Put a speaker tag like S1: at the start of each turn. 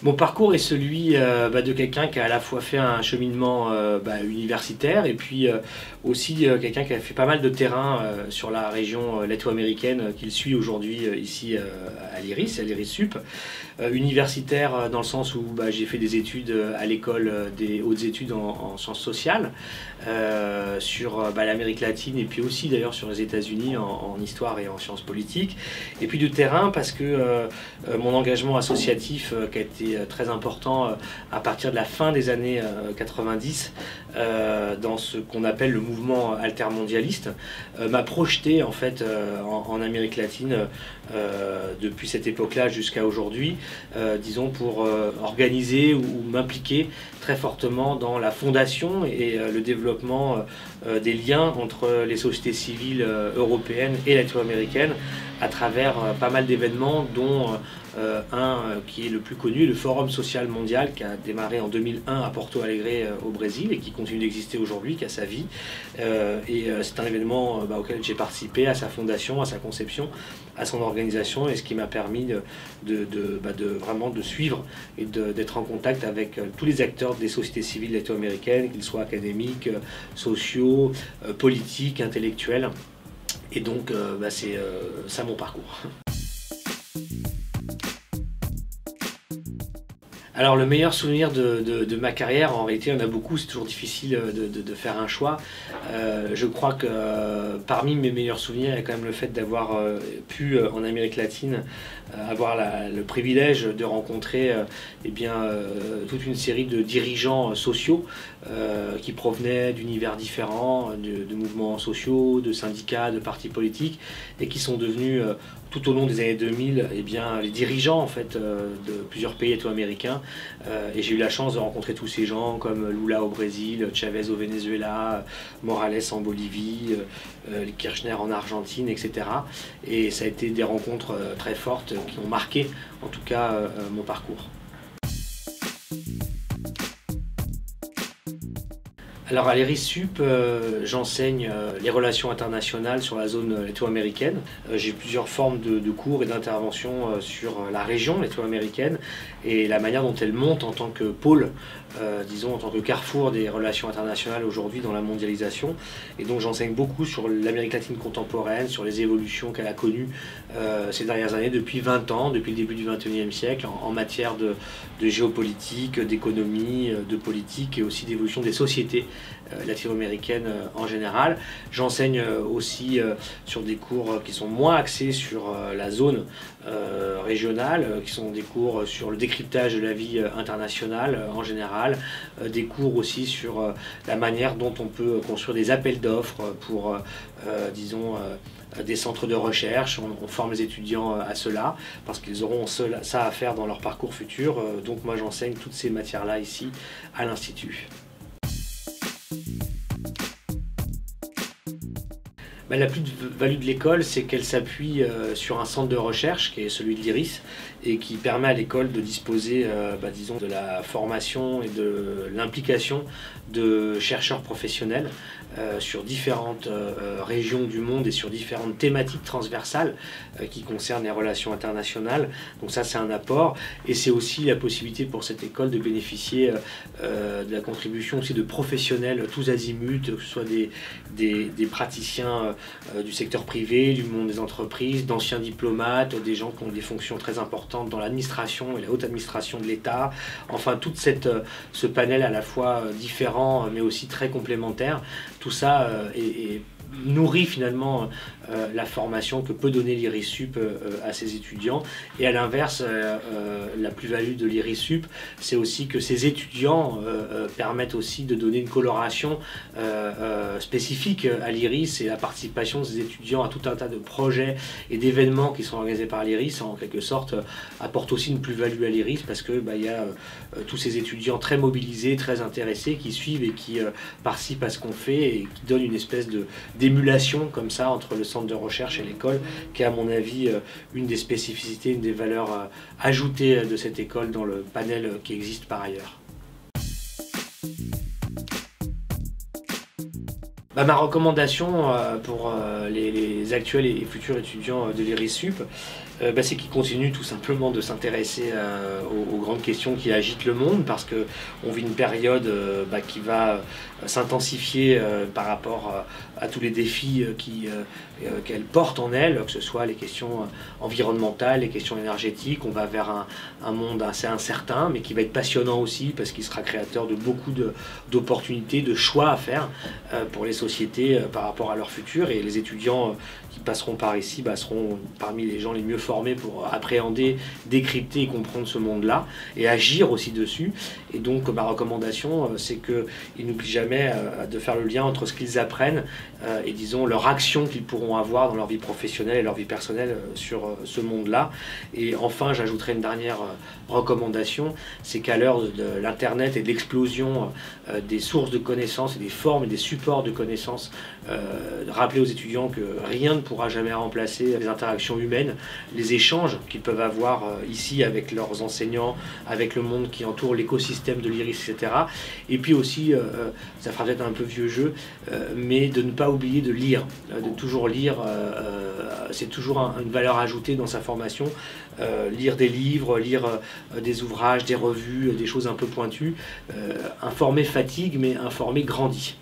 S1: Mon parcours est celui de quelqu'un qui a à la fois fait un cheminement universitaire et puis aussi quelqu'un qui a fait pas mal de terrain sur la région latino-américaine qu'il suit aujourd'hui ici à l'IRIS Sup. Universitaire dans le sens où j'ai fait des études à l'école des hautes études en sciences sociales sur l'Amérique latine et puis aussi d'ailleurs sur les États-Unis en histoire et en sciences politiques. Et puis de terrain parce que mon engagement associatif qui a été très important à partir de la fin des années 90 dans ce qu'on appelle le mouvement altermondialiste m'a projeté en fait en Amérique latine depuis cette époque-là jusqu'à aujourd'hui, disons pour organiser ou m'impliquer très fortement dans la fondation et le développement des liens entre les sociétés civiles européennes et latino-américaines à travers pas mal d'événements dont un qui est le plus connu, le Forum social mondial qui a démarré en 2001 à Porto Alegre au Brésil et qui continue d'exister aujourd'hui, qui a sa vie. C'est un événement auquel j'ai participé, à sa fondation, à sa conception, à son organisation et ce qui m'a permis vraiment de suivre et d'être en contact avec tous les acteurs des sociétés civiles latino-américaines, qu'ils soient académiques, sociaux, politiques, intellectuels. Et donc c'est ça mon parcours. Alors le meilleur souvenir de ma carrière, en réalité il y en a beaucoup, c'est toujours difficile de faire un choix. Je crois que parmi mes meilleurs souvenirs, il y a quand même le fait d'avoir pu en Amérique latine avoir le privilège de rencontrer toute une série de dirigeants sociaux qui provenaient d'univers différents, de mouvements sociaux, de syndicats, de partis politiques et qui sont devenus tout au long des années 2000 les dirigeants en fait, de plusieurs pays latino-américains. Et j'ai eu la chance de rencontrer tous ces gens comme Lula au Brésil, Chavez au Venezuela, Morales en Bolivie, Kirchner en Argentine, etc. Et ça a été des rencontres très fortes qui ont marqué en tout cas mon parcours. Alors à l'IRIS Sup, j'enseigne les relations internationales sur la zone latino-américaine. J'ai plusieurs formes de cours et d'interventions sur la région latino-américaine et la manière dont elle monte en tant que pôle, disons en tant que carrefour des relations internationales aujourd'hui dans la mondialisation. Et donc j'enseigne beaucoup sur l'Amérique latine contemporaine, sur les évolutions qu'elle a connues ces dernières années, depuis 20 ans, depuis le début du XXIe siècle, en matière de géopolitique, d'économie, de politique et aussi d'évolution des sociétés latino-américaines en général. J'enseigne aussi sur des cours qui sont moins axés sur la zone régionale, qui sont des cours sur le décryptage de la vie internationale en général, des cours aussi sur la manière dont on peut construire des appels d'offres pour, disons, des centres de recherche. On forme les étudiants à cela parce qu'ils auront ça à faire dans leur parcours futur. Donc moi j'enseigne toutes ces matières-là ici à l'Institut. La plus-value de l'école, c'est qu'elle s'appuie sur un centre de recherche qui est celui de l'IRIS et qui permet à l'école de disposer disons, de la formation et de l'implication de chercheurs professionnels sur différentes régions du monde et sur différentes thématiques transversales qui concernent les relations internationales. Donc ça c'est un apport et c'est aussi la possibilité pour cette école de bénéficier de la contribution aussi de professionnels tous azimuts, que ce soit des praticiens du secteur privé, du monde des entreprises, d'anciens diplomates, des gens qui ont des fonctions très importantes dans l'administration et la haute administration de l'État. Enfin, tout ce panel à la fois différent mais aussi très complémentaire, tout ça nourrit finalement la formation que peut donner l'IRIS Sup à ses étudiants. Et à l'inverse, la plus-value de l'IRIS Sup, c'est aussi que ces étudiants permettent aussi de donner une coloration spécifique à l'IRIS et la participation de ces étudiants à tout un tas de projets et d'événements qui sont organisés par l'IRIS, en quelque sorte, apporte aussi une plus-value à l'IRIS parce que y a tous ces étudiants très mobilisés, très intéressés, qui suivent et qui participent à ce qu'on fait et qui donnent une espèce d'émulation comme ça entre le centre de recherche et l'école, qui est à mon avis une des spécificités, une des valeurs ajoutées de cette école dans le panel qui existe par ailleurs. Ma recommandation pour les actuels et futurs étudiants de l'IRIS Sup, C'est qu'ils continuent tout simplement de s'intéresser aux grandes questions qui agitent le monde, parce qu'on vit une période qui va s'intensifier par rapport à tous les défis qu'elle porte en elle, que ce soit les questions environnementales, les questions énergétiques. On va vers un monde assez incertain, mais qui va être passionnant aussi, parce qu'il sera créateur de beaucoup d'opportunités, de choix à faire pour les sociétés par rapport à leur futur. Et les étudiants qui passeront par ici seront parmi les gens les mieux formés pour appréhender, décrypter et comprendre ce monde-là, et agir aussi dessus. Et donc ma recommandation, c'est qu'ils n'oublient jamais de faire le lien entre ce qu'ils apprennent et disons leur action qu'ils pourront avoir dans leur vie professionnelle et leur vie personnelle sur ce monde-là. Et enfin, j'ajouterai une dernière recommandation, c'est qu'à l'heure de l'internet et de l'explosion des sources de connaissances et des formes et des supports de connaissances, rappeler aux étudiants que rien ne pourra jamais remplacer les interactions humaines, les échanges qu'ils peuvent avoir ici avec leurs enseignants, avec le monde qui entoure l'écosystème de l'IRIS, etc. Et puis aussi, ça fera peut-être un peu vieux jeu, mais de ne pas oublier de lire, de toujours lire, c'est toujours une valeur ajoutée dans sa formation. Lire des livres, lire des ouvrages, des revues, des choses un peu pointues. Informer fatigue, mais informer grandit.